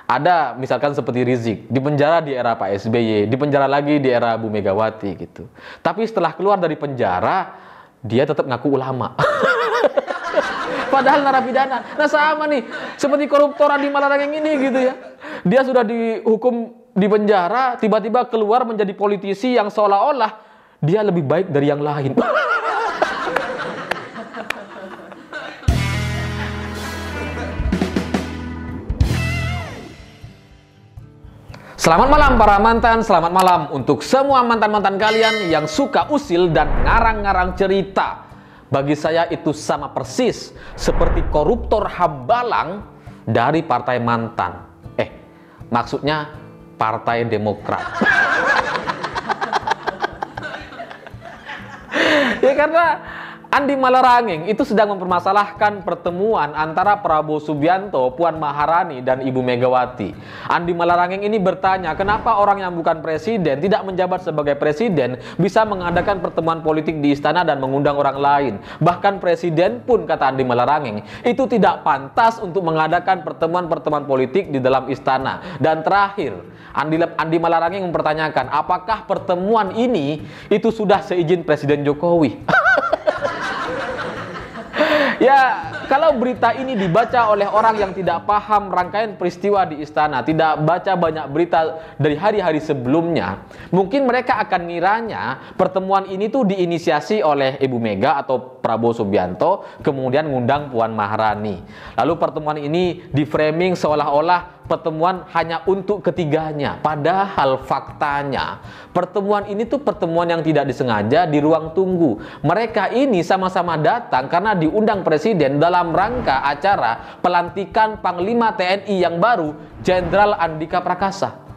Ada misalkan seperti Rizik, di penjara di era Pak SBY, di penjara lagi di era Bu Megawati gitu. Tapi setelah keluar dari penjara, dia tetap ngaku ulama. Padahal narapidana. Nah sama nih, seperti koruptor Andi Malarangeng ini gitu ya. Dia sudah dihukum di penjara, tiba-tiba keluar menjadi politisi yang seolah-olah dia lebih baik dari yang lain. Selamat malam para mantan, selamat malam untuk semua mantan-mantan kalian yang suka usil dan ngarang-ngarang cerita. Bagi saya itu sama persis seperti koruptor Hambalang dari partai mantan. Maksudnya Partai Demokrat. Ya karena Andi Malarangeng itu sedang mempermasalahkan pertemuan antara Prabowo Subianto, Puan Maharani, dan Ibu Megawati. Andi Malarangeng ini bertanya, kenapa orang yang bukan presiden, tidak menjabat sebagai presiden, bisa mengadakan pertemuan politik di istana dan mengundang orang lain. Bahkan presiden pun, kata Andi Malarangeng, itu tidak pantas untuk mengadakan pertemuan-pertemuan politik di dalam istana. Dan terakhir, Andi Malarangeng mempertanyakan, apakah pertemuan ini itu sudah seizin Presiden Jokowi? Ya, kalau berita ini dibaca oleh orang yang tidak paham rangkaian peristiwa di istana, tidak baca banyak berita dari hari-hari sebelumnya, mungkin mereka akan ngiranya pertemuan ini tuh diinisiasi oleh Ibu Mega atau Prabowo Subianto, kemudian ngundang Puan Maharani. Lalu pertemuan ini di-framing seolah-olah pertemuan hanya untuk ketiganya. Padahal faktanya pertemuan ini tuh pertemuan yang tidak disengaja di ruang tunggu. Mereka ini sama-sama datang karena diundang presiden dalam rangka acara pelantikan Panglima TNI yang baru, Jenderal Andika Prakasa.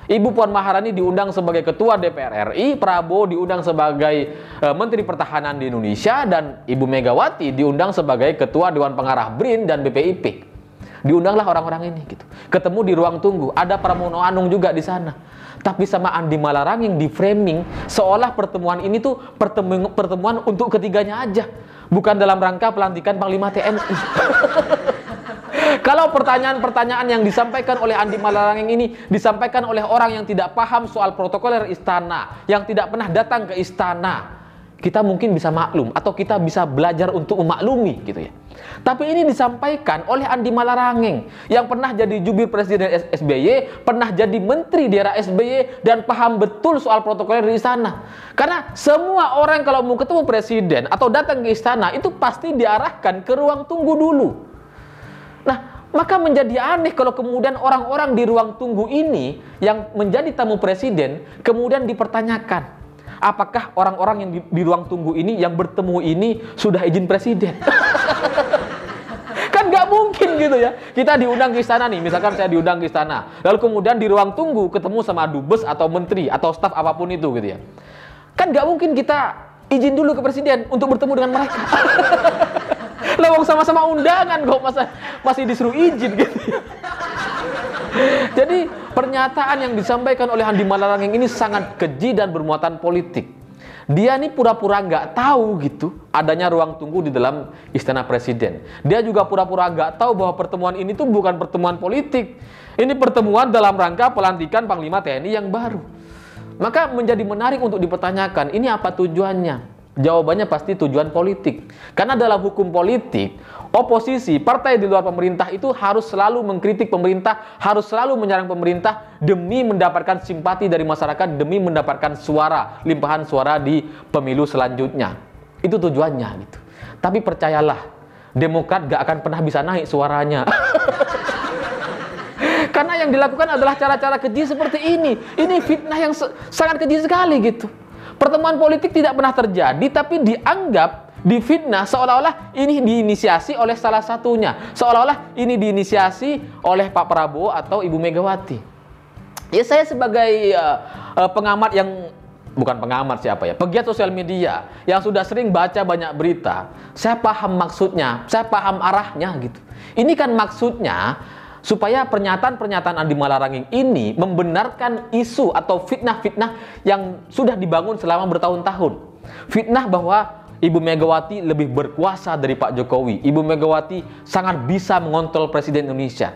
Ibu Puan Maharani diundang sebagai Ketua DPR RI, Prabowo diundang sebagai Menteri Pertahanan di Indonesia, dan Ibu Megawati diundang sebagai Ketua Dewan Pengarah BRIN dan BPIP. Diundanglah orang-orang ini gitu. Ketemu di ruang tunggu, ada Pramono Anung juga di sana. Tapi sama Andi Malarangeng di framing seolah pertemuan ini tuh pertemuan untuk ketiganya aja, bukan dalam rangka pelantikan Panglima TNI. Kalau pertanyaan-pertanyaan yang disampaikan oleh Andi Malarangeng ini disampaikan oleh orang yang tidak paham soal protokoler istana, yang tidak pernah datang ke istana, kita mungkin bisa maklum atau kita bisa belajar untuk memaklumi gitu ya. Tapi ini disampaikan oleh Andi Malarangeng yang pernah jadi jubir Presiden SBY, pernah jadi menteri di era SBY, dan paham betul soal protokoler di istana. Karena semua orang kalau mau ketemu presiden atau datang ke istana itu pasti diarahkan ke ruang tunggu dulu. Nah, maka menjadi aneh kalau kemudian orang-orang di ruang tunggu ini yang menjadi tamu presiden kemudian dipertanyakan, apakah orang-orang yang di ruang tunggu ini yang bertemu ini sudah izin presiden? Kan nggak mungkin gitu ya. Kita diundang ke istana nih, misalkan saya diundang ke istana, lalu kemudian di ruang tunggu ketemu sama dubes atau menteri atau staf apapun itu gitu ya. Kan nggak mungkin kita izin dulu ke presiden untuk bertemu dengan mereka. Lawang sama-sama undangan kok, masih disuruh izin gitu ya. Jadi pernyataan yang disampaikan oleh Andi Malarangeng ini sangat keji dan bermuatan politik. Dia nih pura-pura nggak tahu gitu adanya ruang tunggu di dalam istana presiden. Dia juga pura-pura nggak tahu bahwa pertemuan ini tuh bukan pertemuan politik. Ini pertemuan dalam rangka pelantikan Panglima TNI yang baru. Maka menjadi menarik untuk dipertanyakan, ini apa tujuannya? Jawabannya pasti tujuan politik. Karena dalam hukum politik, oposisi, partai di luar pemerintah itu harus selalu mengkritik pemerintah, harus selalu menyerang pemerintah demi mendapatkan simpati dari masyarakat, demi mendapatkan suara, limpahan suara di pemilu selanjutnya. Itu tujuannya gitu. Tapi percayalah, Demokrat gak akan pernah bisa naik suaranya. Karena yang dilakukan adalah cara-cara keji seperti ini. Ini fitnah yang sangat keji sekali gitu. Pertemuan politik tidak pernah terjadi, tapi dianggap, difitnah seolah-olah ini diinisiasi oleh salah satunya. Seolah-olah ini diinisiasi oleh Pak Prabowo atau Ibu Megawati. Ya saya sebagai pengamat yang, bukan pengamat siapa ya, pegiat sosial media yang sudah sering baca banyak berita, saya paham maksudnya, saya paham arahnya gitu. Ini kan maksudnya supaya pernyataan-pernyataan Andi Malarangeng ini membenarkan isu atau fitnah-fitnah yang sudah dibangun selama bertahun-tahun. Fitnah bahwa Ibu Megawati lebih berkuasa dari Pak Jokowi. Ibu Megawati sangat bisa mengontrol Presiden Indonesia.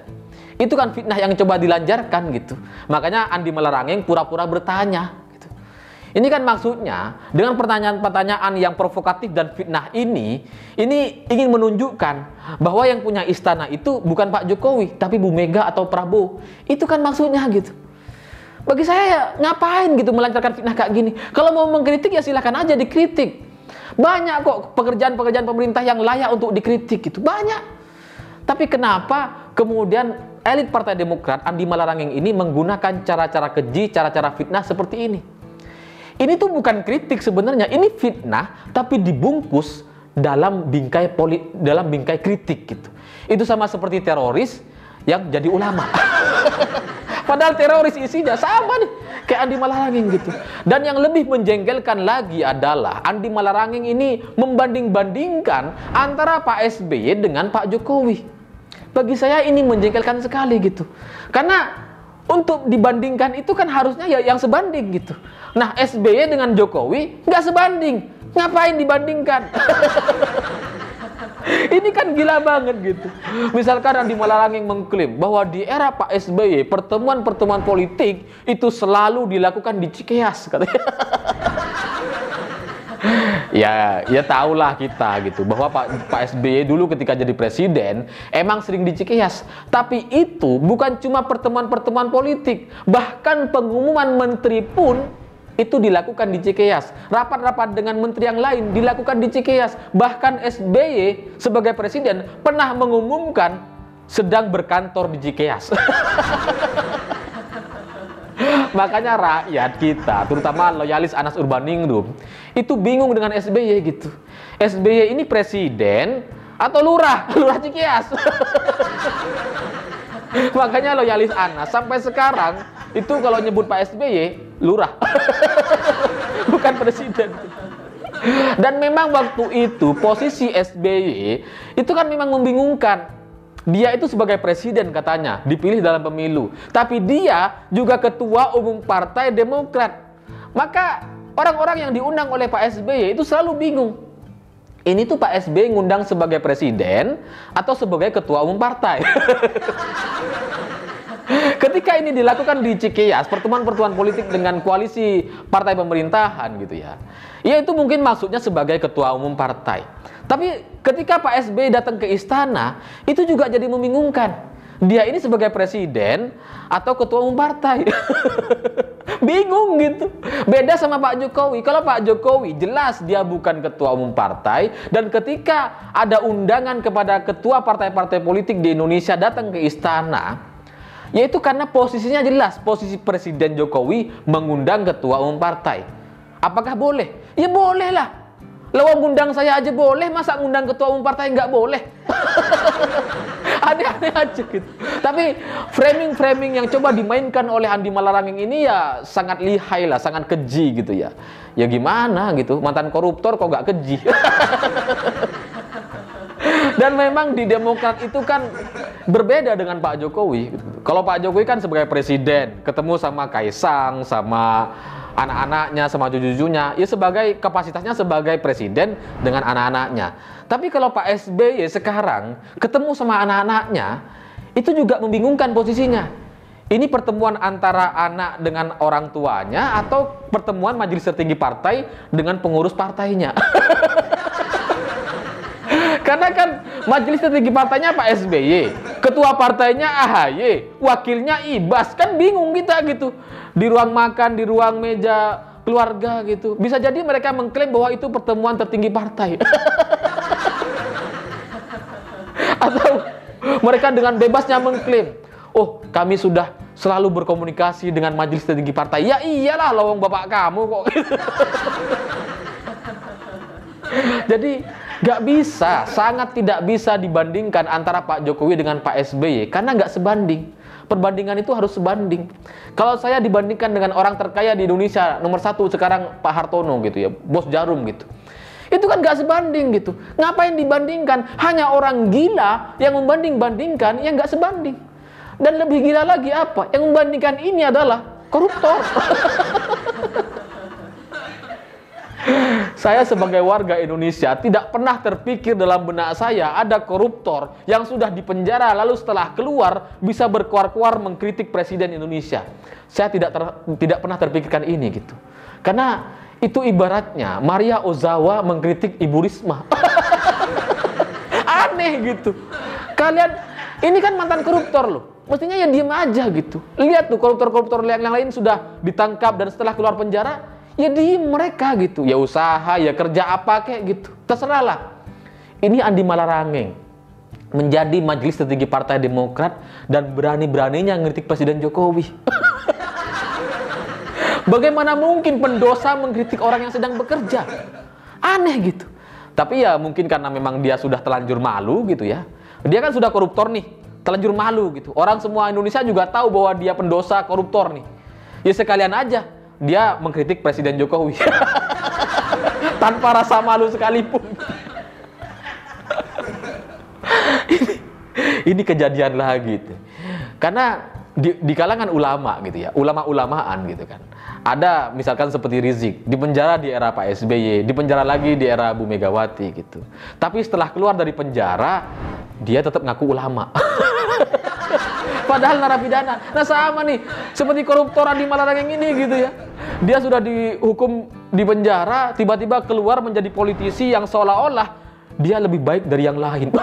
Itu kan fitnah yang coba dilancarkan gitu. Makanya Andi Malarangeng pura-pura bertanya gitu. Ini kan maksudnya dengan pertanyaan-pertanyaan yang provokatif dan fitnah ini ingin menunjukkan bahwa yang punya istana itu bukan Pak Jokowi, tapi Bu Mega atau Prabowo. Itu kan maksudnya gitu. Bagi saya ya, ngapain gitu melancarkan fitnah kayak gini? Kalau mau mengkritik ya silahkan aja dikritik. Banyak kok pekerjaan-pekerjaan pemerintah yang layak untuk dikritik gitu. Banyak. Tapi kenapa kemudian elit Partai Demokrat, Andi Malarangeng ini menggunakan cara-cara keji, cara-cara fitnah seperti ini? Ini tuh bukan kritik sebenarnya, ini fitnah tapi dibungkus dalam bingkai kritik gitu. Itu sama seperti teroris yang jadi ulama. Padahal teroris isinya sama nih kayak Andi Malarangeng gitu. Dan yang lebih menjengkelkan lagi adalah Andi Malarangeng ini membanding-bandingkan antara Pak SBY dengan Pak Jokowi. Bagi saya ini menjengkelkan sekali gitu. Karena untuk dibandingkan itu kan harusnya ya yang sebanding gitu. Nah, SBY dengan Jokowi nggak sebanding. Ngapain dibandingkan? Ini kan gila banget gitu. Misalkan Andi Malarangeng mengklaim bahwa di era Pak SBY pertemuan-pertemuan politik itu selalu dilakukan di Cikeas katanya. Ya tahulah kita gitu bahwa Pak SBY dulu ketika jadi presiden emang sering di Cikeas. Tapi itu bukan cuma pertemuan-pertemuan politik, bahkan pengumuman menteri pun itu dilakukan di Cikeas. Rapat-rapat dengan menteri yang lain dilakukan di Cikeas. Bahkan SBY sebagai presiden pernah mengumumkan sedang berkantor di Cikeas. Makanya rakyat kita, terutama loyalis Anas Urbaningrum, itu bingung dengan SBY gitu. SBY ini presiden atau lurah Cikeas. Makanya loyalis Anas sampai sekarang itu kalau nyebut Pak SBY lurah. Bukan presiden. Dan memang waktu itu posisi SBY itu kan memang membingungkan. Dia itu sebagai presiden katanya dipilih dalam pemilu, tapi dia juga ketua umum Partai Demokrat. Maka orang-orang yang diundang oleh Pak SBY itu selalu bingung. Ini tuh Pak SBY ngundang sebagai presiden atau sebagai ketua umum partai. Ketika ini dilakukan di Cikeas, pertemuan-pertemuan politik dengan koalisi partai pemerintahan gitu ya. Ya itu mungkin maksudnya sebagai ketua umum partai. Tapi ketika Pak SBY datang ke istana, itu juga jadi membingungkan. Dia ini sebagai presiden atau ketua umum partai. Bingung gitu. Beda sama Pak Jokowi. Kalau Pak Jokowi jelas dia bukan ketua umum partai, dan ketika ada undangan kepada ketua partai-partai politik di Indonesia datang ke istana, yaitu karena posisinya jelas, posisi Presiden Jokowi mengundang ketua umum partai. Apakah boleh? Ya boleh lah. Lawan ngundang saya aja boleh, masa ngundang ketua umum partai nggak boleh? Aneh-aneh aja gitu. Tapi framing-framing yang coba dimainkan oleh Andi Malarangeng ini ya sangat lihai lah, sangat keji gitu ya. Ya gimana gitu, mantan koruptor kok nggak keji? Dan memang di Demokrat itu kan berbeda dengan Pak Jokowi. Kalau Pak Jokowi kan sebagai presiden, ketemu sama Kaisang, sama anak-anaknya, sama cucu-cucunya, ya sebagai kapasitasnya sebagai presiden dengan anak-anaknya. Tapi kalau Pak SBY sekarang ketemu sama anak-anaknya, itu juga membingungkan posisinya. Ini pertemuan antara anak dengan orang tuanya atau pertemuan majelis tertinggi partai dengan pengurus partainya. Karena kan majelis tertinggi partainya Pak SBY, ketua partainya AHY, wakilnya Ibas, kan bingung kita gitu. Di ruang makan, di ruang meja keluarga gitu. Bisa jadi mereka mengklaim bahwa itu pertemuan tertinggi partai. Atau mereka dengan bebasnya mengklaim, oh kami sudah selalu berkomunikasi dengan majelis tertinggi partai. Ya iyalah lawang bapak kamu kok. Jadi nggak bisa, sangat tidak bisa dibandingkan antara Pak Jokowi dengan Pak SBY karena nggak sebanding. Perbandingan itu harus sebanding. Kalau saya dibandingkan dengan orang terkaya di Indonesia nomor 1 sekarang Pak Hartono gitu ya, bos Jarum gitu, itu kan nggak sebanding gitu. Ngapain dibandingkan? Hanya orang gila yang membanding-bandingkan yang nggak sebanding. Dan lebih gila lagi apa? Yang membandingkan ini adalah koruptor. Saya sebagai warga Indonesia tidak pernah terpikir dalam benak saya ada koruptor yang sudah dipenjara lalu setelah keluar bisa berkuar-kuar mengkritik Presiden Indonesia. Saya tidak pernah terpikirkan ini gitu. Karena itu ibaratnya Maria Ozawa mengkritik Ibu Risma. Aneh gitu. Kalian ini kan mantan koruptor loh. Mestinya ya diem aja gitu. Lihat tuh koruptor-koruptor yang lain sudah ditangkap dan setelah keluar penjara, ya diem mereka gitu. Ya usaha, ya kerja apa kayak gitu. Terserahlah. Ini Andi Malarangeng menjadi majelis tertinggi Partai Demokrat dan berani-beraninya ngeritik Presiden Jokowi. Bagaimana mungkin pendosa mengkritik orang yang sedang bekerja? Aneh gitu. Tapi ya mungkin karena memang dia sudah telanjur malu gitu ya. Dia kan sudah koruptor nih, telanjur malu gitu. Orang semua Indonesia juga tahu bahwa dia pendosa koruptor nih. Ya sekalian aja dia mengkritik Presiden Jokowi. Tanpa rasa malu sekalipun. Ini kejadian lagi gitu. Karena di kalangan ulama gitu ya, ulama-ulamaan gitu kan. Ada misalkan seperti Rizik, dipenjara di era Pak SBY, dipenjara lagi di era Bu Megawati gitu. Tapi setelah keluar dari penjara, dia tetap ngaku ulama. Padahal narapidana. Nah sama nih, seperti koruptor Andi Malarangeng ini gitu ya. Dia sudah dihukum di penjara, tiba-tiba keluar menjadi politisi yang seolah-olah dia lebih baik dari yang lain.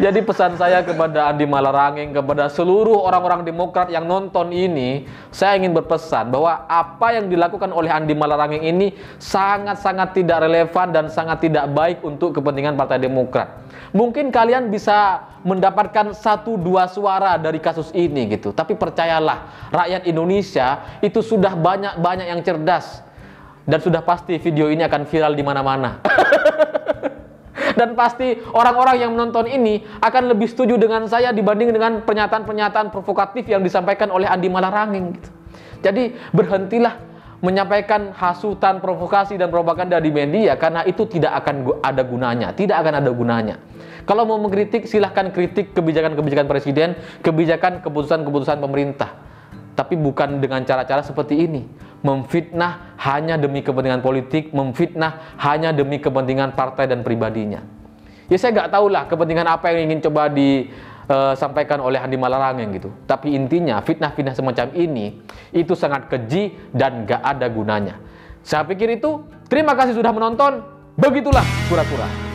Jadi pesan saya kepada Andi Malarangeng, kepada seluruh orang-orang Demokrat yang nonton ini, saya ingin berpesan bahwa apa yang dilakukan oleh Andi Malarangeng ini sangat-sangat tidak relevan dan sangat tidak baik untuk kepentingan Partai Demokrat. Mungkin kalian bisa mendapatkan 1-2 suara dari kasus ini gitu, tapi percayalah, rakyat Indonesia itu sudah banyak yang cerdas dan sudah pasti video ini akan viral di mana-mana. Dan pasti orang-orang yang menonton ini akan lebih setuju dengan saya dibanding dengan pernyataan-pernyataan provokatif yang disampaikan oleh Andi Malarangeng gitu. Jadi berhentilah menyampaikan hasutan, provokasi dan propaganda di media karena itu tidak akan ada gunanya, tidak akan ada gunanya. Kalau mau mengkritik silahkan kritik kebijakan-kebijakan presiden, kebijakan keputusan-keputusan pemerintah. Tapi bukan dengan cara-cara seperti ini. Memfitnah hanya demi kepentingan politik, memfitnah hanya demi kepentingan partai dan pribadinya. Ya saya nggak tahu lah kepentingan apa yang ingin coba disampaikan oleh Andi Malarangeng gitu. Tapi intinya fitnah-fitnah semacam ini itu sangat keji dan nggak ada gunanya. Saya pikir itu. Terima kasih sudah menonton. Begitulah kura-kura.